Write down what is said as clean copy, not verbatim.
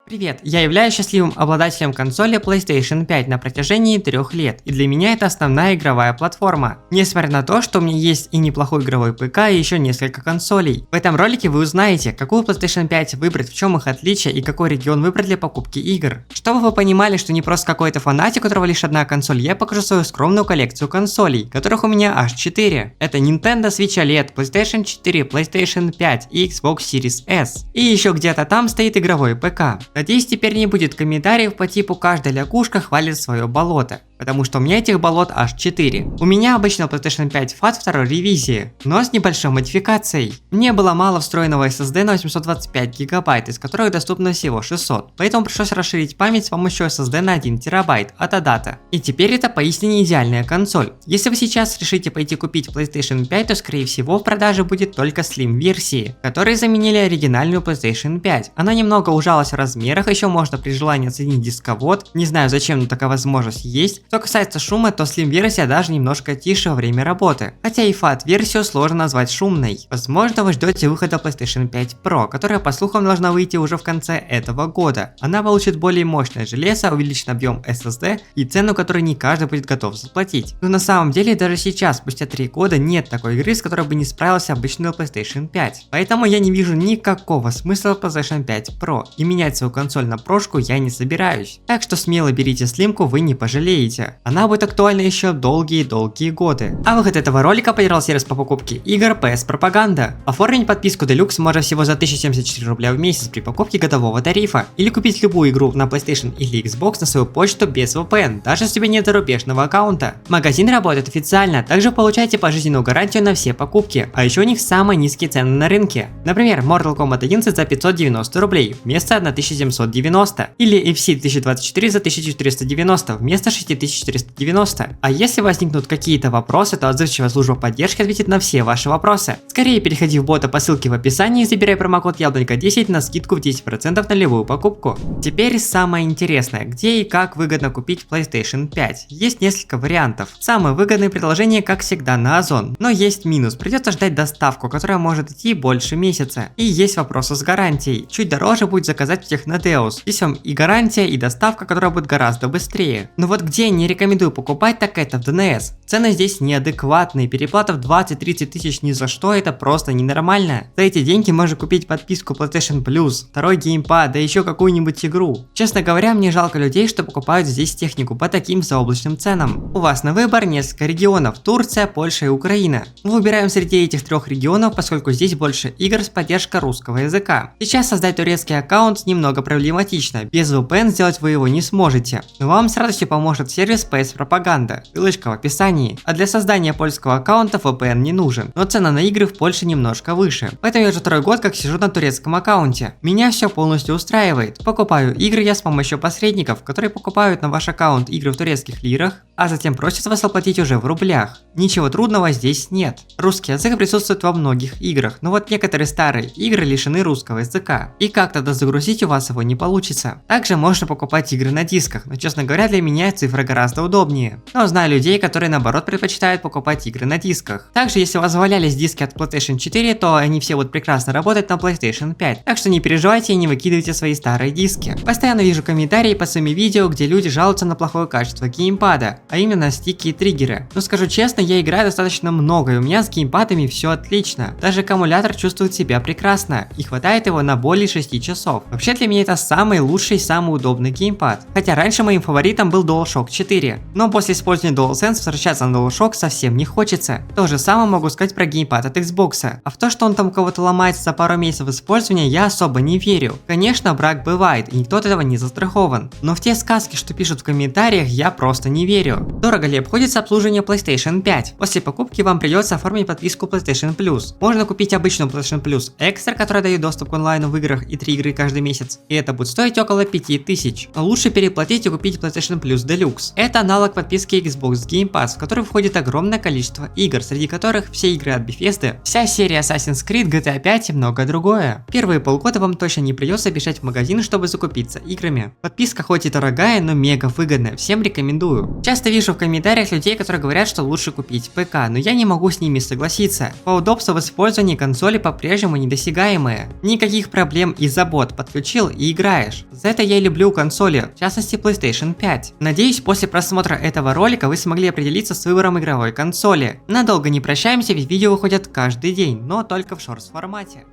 Привет, я являюсь счастливым обладателем консоли PlayStation 5 на протяжении 3 лет, и для меня это основная игровая платформа. Несмотря на то, что у меня есть и неплохой игровой ПК, и еще несколько консолей. В этом ролике вы узнаете, какую PlayStation 5 выбрать, в чем их отличие и какой регион выбрать для покупки игр. Чтобы вы понимали, что не просто какой-то фанатик, у которого лишь одна консоль, я покажу свою скромную коллекцию консолей, которых у меня аж 4. Это Nintendo Switch OLED, PlayStation 4, PlayStation 5 и Xbox Series S. И еще где-то там стоит игровой ПК. Надеюсь, теперь не будет комментариев по типу «каждая лягушка хвалит свое болото», потому что у меня этих болот аж 4. У меня обычно PlayStation 5 FAT второй ревизии, но с небольшой модификацией. Мне было мало встроенного SSD на 825 гигабайт, из которых доступно всего 600, поэтому пришлось расширить память с помощью SSD на 1 терабайт от Adata. И теперь это поистине идеальная консоль. Если вы сейчас решите пойти купить PlayStation 5, то скорее всего в продаже будет только Slim версии, которые заменили оригинальную PlayStation 5. Она немного ужалась в размерах, еще можно при желании оценить дисковод, не знаю зачем, но такая возможность есть. Что касается шума, то Slim версия даже немножко тише во время работы, хотя и FAT версию сложно назвать шумной. Возможно, вы ждете выхода PlayStation 5 Pro, которая по слухам должна выйти уже в конце этого года. Она получит более мощное железо, увеличен объем SSD и цену, которую не каждый будет готов заплатить. Но на самом деле даже сейчас, спустя 3 года, нет такой игры, с которой бы не справился обычный PlayStation 5. Поэтому я не вижу никакого смысла в PlayStation 5 Pro, и менять свою консоль на прошку я не собираюсь. Так что смело берите слимку, вы не пожалеете. Она будет актуальна еще долгие-долгие годы. А выход этого ролика поддержал сервис по покупке игр PS Propaganda. Оформить подписку Deluxe можно всего за 1074 рубля в месяц при покупке годового тарифа, или купить любую игру на PlayStation или Xbox на свою почту без VPN, даже если у тебя нет зарубежного аккаунта. Магазин работает официально, также получаете пожизненную гарантию на все покупки, а еще у них самые низкие цены на рынке. Например, Mortal Kombat 11 за 590 рублей вместо 1790, или FC 2024 за 1490 вместо 6490. А если возникнут какие-то вопросы, то отзывчивая служба поддержки ответит на все ваши вопросы. Скорее переходи в бота по ссылке в описании и забирай промокод Яблонька 10 на скидку в 10% на любую покупку. Теперь самое интересное, где и как выгодно купить PlayStation 5. Есть несколько вариантов. Самое выгодное предложение, как всегда, на Озон. Но есть минус, придется ждать доставку, которая может идти больше месяца. И есть вопросы с гарантией. Чуть дороже будет заказать в Технодеус. Здесь вам и гарантия, и доставка, которая будет гораздо быстрее. Но вот где я не рекомендую покупать, так это в ДНС. Цены здесь неадекватные, переплата в 20-30 тысяч ни за что, это просто ненормально. За эти деньги можно купить подписку PlayStation Plus, второй геймпад, да еще какую-нибудь игру. Честно говоря, мне жалко людей, что покупают здесь технику по таким заоблачным ценам. У вас на выбор несколько регионов: Турция, Польша и Украина. Мы выбираем среди этих 3 регионов, поскольку здесь больше игр с поддержкой русского языка. Сейчас создать турецкий аккаунт немного проблематично, без VPN сделать вы его не сможете, но вам с радостью поможет сервис PS Propaganda, ссылочка в описании. А для создания польского аккаунта VPN не нужен, но цена на игры в Польше немножко выше, поэтому я уже 2 год как сижу на турецком аккаунте. Меня все полностью устраивает. Покупаю игры я с помощью посредников, которые покупают на ваш аккаунт игры в турецких лирах, а затем просят вас оплатить уже в рублях. Ничего трудного здесь нет. Русский язык присутствует во многих играх, но вот некоторые старые игры лишены русского языка, и как тогда загрузить у вас его не получится. Также можно покупать игры на дисках, но честно говоря, для меня цифра гораздо удобнее. Но знаю людей, которые наоборот предпочитают покупать игры на дисках. Также если у вас завалялись диски от PlayStation 4, то они все будут прекрасно работать на PlayStation 5, так что не переживайте и не выкидывайте свои старые диски. Постоянно вижу комментарии под своими видео, где люди жалуются на плохое качество геймпада, а именно стики и триггеры. Но скажу честно, я играю достаточно много, и у меня с геймпадами все отлично. Даже аккумулятор чувствует себя прекрасно, и хватает его на более 6 часов. Вообще для меня это самый лучший и самый удобный геймпад. Хотя раньше моим фаворитом был DualShock 4, но после использования DualSense возвращаться на DualShock совсем не хочется. То же самое могу сказать про геймпад от Xbox. А в то, что он там кого-то ломается за пару месяцев использования, я особо не верю. Конечно, брак бывает, и никто от этого не застрахован. Но в те сказки, что пишут в комментариях, я просто не верю. Дорого ли обходится обслуживание PlayStation 5? После покупки вам придется оформить подписку PlayStation Plus. Можно купить обычную PlayStation Plus Extra, которая дает доступ к онлайну в играх и 3 игры каждый месяц, и это будет стоить около 5000. Но лучше переплатить и купить PlayStation Plus Deluxe. Это аналог подписки Xbox Game Pass, в который входит огромное количество игр, среди которых все игры от Bethesda, вся серия Assassin's Creed, GTA 5 и многое другое. Первые полгода вам точно не придется бежать в магазин, чтобы закупиться играми. Подписка хоть и дорогая, но мега выгодная, всем рекомендую. Часто вижу в комментариях людей, которые говорят, что лучше купить ПК, но я не могу с ними согласиться. По удобству в использовании консоли по-прежнему недосягаемые. Никаких проблем и забот, подключил и играешь. За это я и люблю консоли, в частности PlayStation 5. Надеюсь, после просмотра этого ролика вы смогли определиться с выбором игровой консоли. Надолго не прощаемся, ведь видео выходят каждый день, но только в шортс формате.